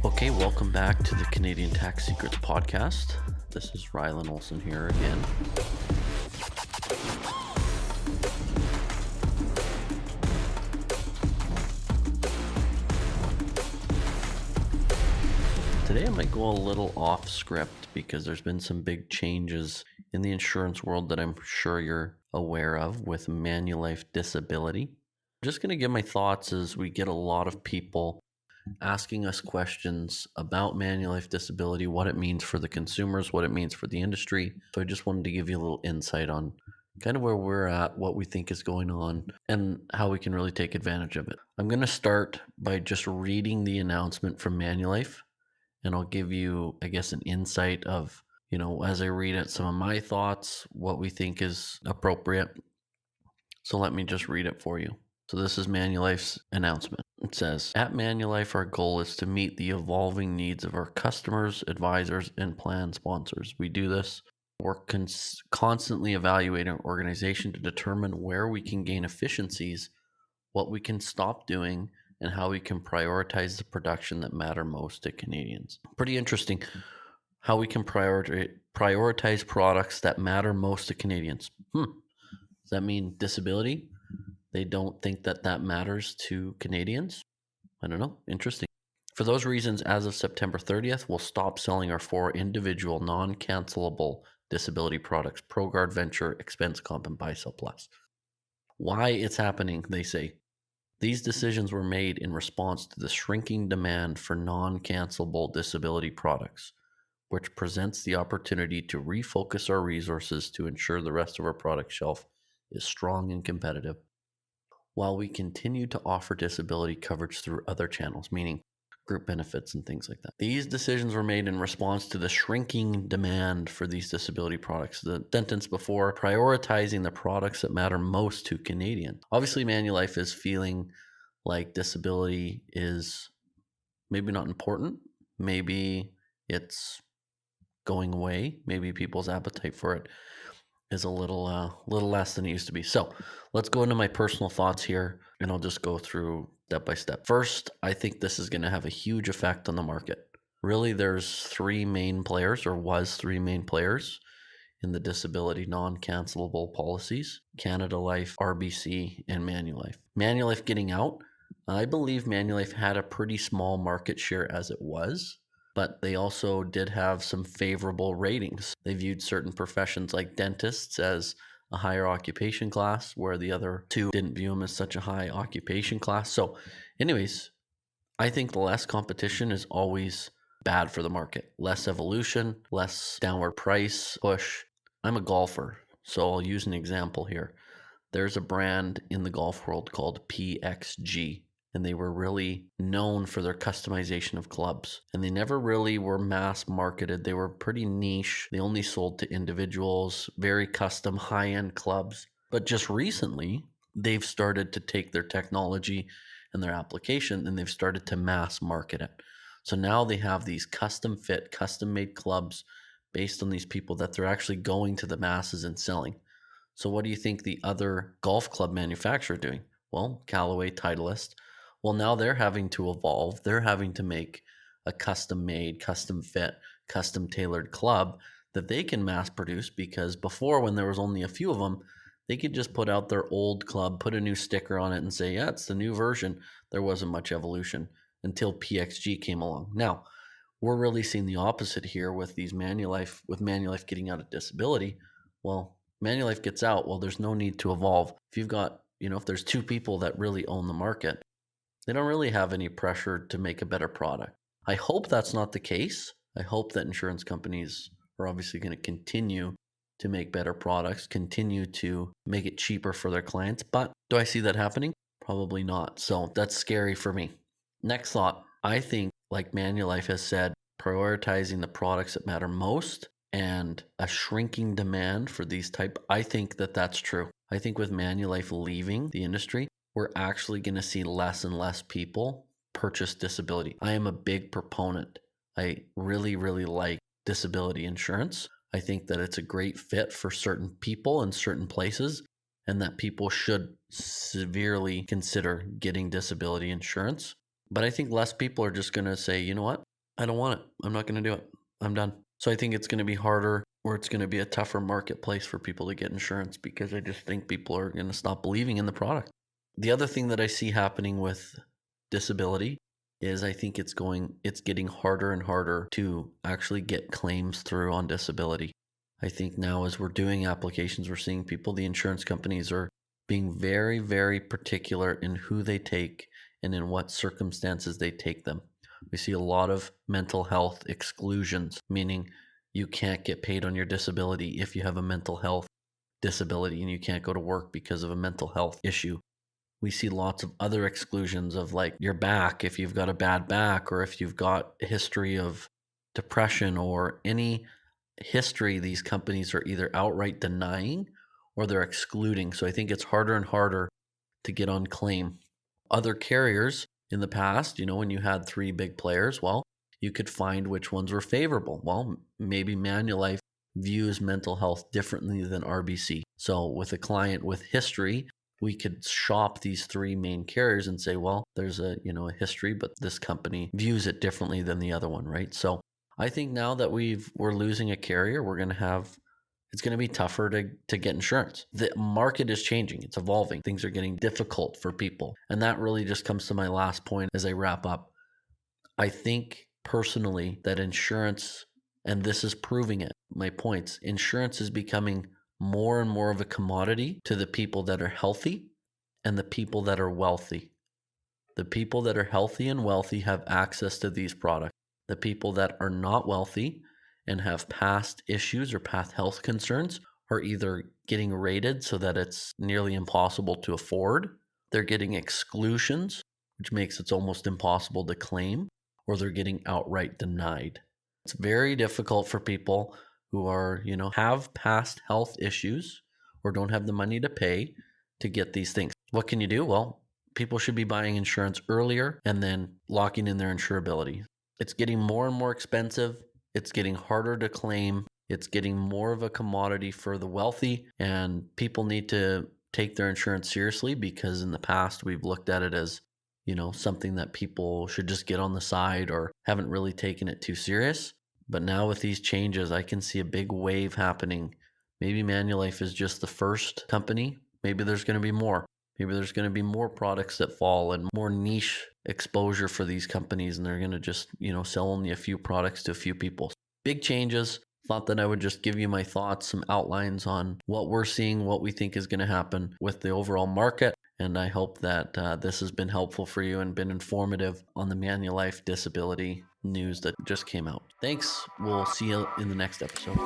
Okay, welcome back to the Canadian Tax Secrets podcast. This is Rylan Olson here again. Today I might go a little off script because there's been some big changes in the insurance world that I'm sure you're aware of with Manulife disability. I'm just going to give my thoughts as we get a lot of people asking us questions about Manulife disability, what it means for the consumers, what it means for the industry. So I just wanted to give you a little insight on kind of where we're at, what we think is going on, and how we can really take advantage of it. I'm going to start by just reading the announcement from Manulife, and I'll give you, I guess, an insight of, as I read it, some of my thoughts, what we think is appropriate. So let me just read it for you. So this is Manulife's announcement. It says, at Manulife, our goal is to meet the evolving needs of our customers, advisors, and plan sponsors. We do this. We're constantly evaluating our organization to determine where we can gain efficiencies, what we can stop doing, and how we can prioritize the production that matter most to Canadians. Pretty interesting how we can prioritize products that matter most to Canadians. Does that mean disability? They don't think that matters to Canadians? I don't know. Interesting. For those reasons, as of September 30th, we'll stop selling our 4 individual non-cancelable disability products: ProGuard, Venture, Expense Comp, and Buy Sell Plus. Why it's happening, they say. These decisions were made in response to the shrinking demand for non-cancelable disability products, which presents the opportunity to refocus our resources to ensure the rest of our product shelf is strong and competitive, while we continue to offer disability coverage through other channels, meaning group benefits and things like that. These decisions were made in response to the shrinking demand for these disability products. The sentence before, prioritizing the products that matter most to Canadians. Obviously, Manulife is feeling like disability is maybe not important. Maybe it's going away. Maybe people's appetite for it is a little less than it used to be. So let's go into my personal thoughts here, and I'll just go through step by step. First, I think this is going to have a huge effect on the market. Really, there's 3 main players, or was 3 main players in the disability non-cancelable policies: Canada Life, RBC, and Manulife. Manulife getting out, I believe Manulife had a pretty small market share as it was, but they also did have some favorable ratings. They viewed certain professions like dentists as a higher occupation class, where the other 2 didn't view them as such a high occupation class. So anyways, I think less competition is always bad for the market. Less evolution, less downward price push. I'm a golfer, so I'll use an example here. There's a brand in the golf world called PXG, and they were really known for their customization of clubs. And they never really were mass marketed. They were pretty niche. They only sold to individuals, very custom, high-end clubs. But just recently, they've started to take their technology and their application, and they've started to mass market it. So now they have these custom fit, custom made clubs based on these people that they're actually going to the masses and selling. So what do you think the other golf club manufacturer are doing? Well, Callaway, Titleist. Well, now they're having to evolve. They're having to make a custom made, custom fit, custom tailored club that they can mass produce, because before, when there was only a few of them, they could just put out their old club, put a new sticker on it, and say, yeah, it's the new version. There wasn't much evolution until PXG came along. Now, we're really seeing the opposite here with these Manulife getting out of disability. Well, Manulife gets out. Well, there's no need to evolve. If you've got, if there's 2 people that really own the market, they don't really have any pressure to make a better product. I hope that's not the case. I hope that insurance companies are obviously going to continue to make better products, continue to make it cheaper for their clients. But do I see that happening? Probably not. So that's scary for me. Next thought, I think, like Manulife has said, prioritizing the products that matter most and a shrinking demand for these type, I think that's true. I think with Manulife leaving the industry, we're actually going to see less and less people purchase disability. I am a big proponent. I really, really like disability insurance. I think that it's a great fit for certain people in certain places, and that people should severely consider getting disability insurance. But I think less people are just going to say, you know what? I don't want it. I'm not going to do it. I'm done. So I think it's going to be harder, or it's going to be a tougher marketplace for people to get insurance, because I just think people are going to stop believing in the product. The other thing that I see happening with disability is I think it's getting harder and harder to actually get claims through on disability. I think now, as we're doing applications, we're seeing the insurance companies are being very, very particular in who they take and in what circumstances they take them. We see a lot of mental health exclusions, meaning you can't get paid on your disability if you have a mental health disability and you can't go to work because of a mental health issue. We see lots of other exclusions of, like, your back, if you've got a bad back, or if you've got a history of depression or any history, these companies are either outright denying or they're excluding. So I think it's harder and harder to get on claim. Other carriers in the past, when you had three big players, well, you could find which ones were favorable. Well, maybe Manulife views mental health differently than RBC. So with a client with history, we could shop these three main carriers and say, well, there's a history, but this company views it differently than the other one, right? So I think now that we're losing a carrier, it's going to be tougher to get insurance. The market is changing. It's evolving. Things are getting difficult for people. And that really just comes to my last point as I wrap up. I think personally that insurance, and this is proving it, my points, insurance is becoming more and more of a commodity to the people that are healthy and the people that are wealthy. The people that are healthy and wealthy have access to these products. The people that are not wealthy and have past issues or past health concerns are either getting rated so that it's nearly impossible to afford, they're getting exclusions, which makes it almost impossible to claim, or they're getting outright denied. It's very difficult for people who are, have past health issues or don't have the money to pay to get these things. What can you do? Well, people should be buying insurance earlier and then locking in their insurability. It's getting more and more expensive. It's getting harder to claim. It's getting more of a commodity for the wealthy, and people need to take their insurance seriously, because in the past we've looked at it as, something that people should just get on the side or haven't really taken it too serious. But now with these changes, I can see a big wave happening. Maybe Manulife is just the first company. Maybe there's going to be more. Maybe there's going to be more products that fall and more niche exposure for these companies, and they're going to just, sell only a few products to a few people. Big changes. Thought that I would just give you my thoughts, some outlines on what we're seeing, what we think is going to happen with the overall market. And I hope that this has been helpful for you and been informative on the Manulife disability news that just came out. Thanks. We'll see you in the next episode.